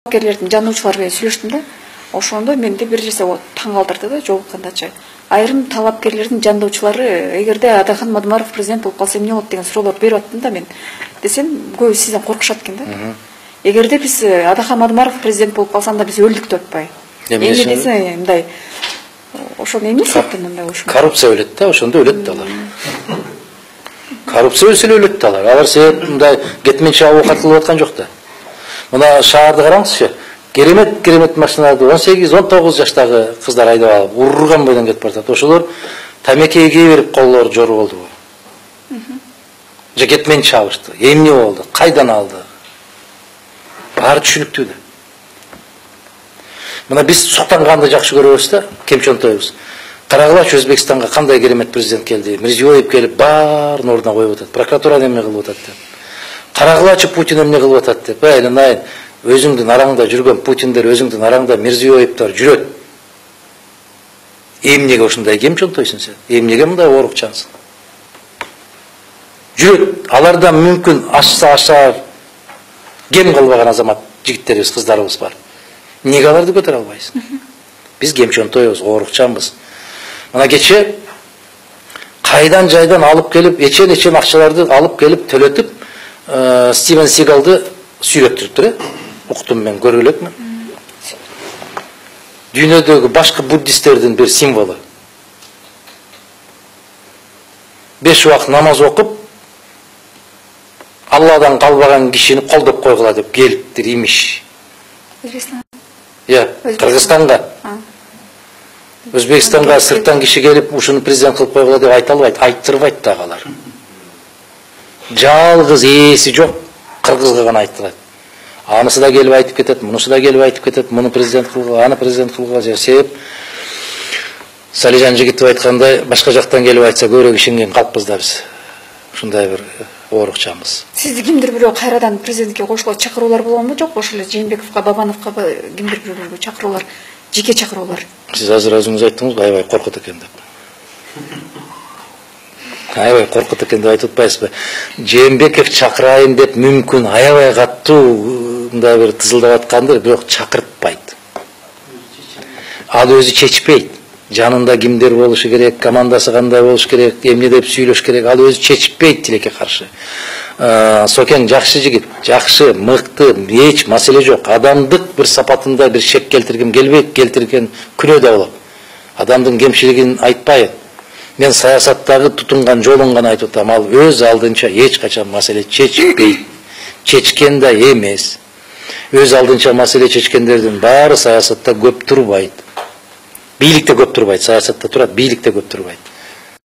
талапкерлердин жандоочулары менен сүйлөштүм да. Ошондо менде бир нерсе таң калтырды да, жолуккандачы. Айрым талапкерлердин жандоочулары эгерде Адахан Мадумаров президент болуп калса эмне болот деген суроолорду берип аттым да мен. Десем, көбү сизден коркушат экен да. Эгерде биз Адахан Мадумаров президент болуп калса анда биз өлдүк деп атпайбы? Эмне десе, мындай ошону эмне себептен мындай болушу? Коррупция өлөт да, ошондо өлөт да алар. Коррупция өлсө өлөт да алар. Алар себеп мындай кетменче оокат кылып аткан жок да. Мына шаарды караңызчы. Керемет машиналарды 18-19 жаштагы кыздар айдап алып, урган бойдон кетип баратат. Ошолор тамекеге берип коллору жору болду. Же кетменче алышты. Эмне болду? Кайдан алды? Баары түшүнүктүү да. Мына биз суктанганды жакшы көрөбүз да, кемчонтойбуз. Карагылачы Өзбекстанга кандай керемет президент келди. Мирзиёев келип баарын ордуна коюп атат. Прокуратура эмне кылып атат деп. Карагылачы Путин эмне кылып атат деп. Айнайын өзүңдүн араңда жүргөн Путиндер, өзүңдүн араңда Мирзиёевдер жүрөт. Эмнеге ушундай кемчонтойсуң сен? Эмнеге мындай оорукчансың? Жүрөт. Алардан мүмкүн ашса кем кылбаган азамат жигиттерибиз, кыздарыбыз бар. Неге аларды көтөрө албайсың? Биз кемчонтойбуз, оорукчанбыз. Мына кече кайдан жайдан алып келип, эчен акчаларды алып келип төлөтүп, Стивен Сигалды сүйлөттүрүптүр, уктум мен, көргүлө элекмин. Дүйнөдөгү башкы буддисттердин бир символу. 5 убакыт намаз окуп, Алладан калбаган кишини колдоп койгула деп келиптир, имиш. Кыргызстанга. Өзбекстанга сырттан киши келип, ушуну президент кылып койгула деп айта албайт, айттырбайт дагы алар. Жалгыз ээси жок кыргызга гана айтылат. Анысы да келип айтып кетет, мунусу да келип айтып кетет, муну президент кылгыла, аны президент кылгыла. Себеп Салижан Жигитов айткандай, башка жактан келип айтса көбүрөөк ишенген калппыз да биз. Ушундай бир оорукчамыз. Сизди кимдир бирөө кайрадан президентке кошулуп чакыруулар болгонбу, жокпу? Ошол эле Жээнбековго, Бабановго кимдир бирөө чакыруулар, жеке чакыруулар? Сиз азыр өзүңүз айттыңыз, аябай коркут экен деп. Аябай коркут экен деп айтып атпайсызбы? Жээнбеков чакырайын деп мүмкүн аябай каттуу мындай бир тызылдап аткандыр, бирок чакыртпайт. Ал өзү чечпейт. Жанында кимдер болушу керек, командасы кандай болуш керек, эмне деп сүйлөш керек, ал өзү чечпейт тилекке каршы. Сокен жакшы жигит, жакшы, мыкты, эч маселе жок. Адамдык бир сапатында бир шек келтиргим келбейт, келтирген күнөө да болот. Адамдын кемчилигин айтпайын. Мен саясаттагы тутунган жолун гана айтып атам. Ал өз алдынча эч качан маселе чечпейт. Чечкен да эмес. Өз алдынча маселе чечкендердин баары саясатта көп турбайт. Бийликте көп турбайт, саясатта турат, бийликте көп турбайт.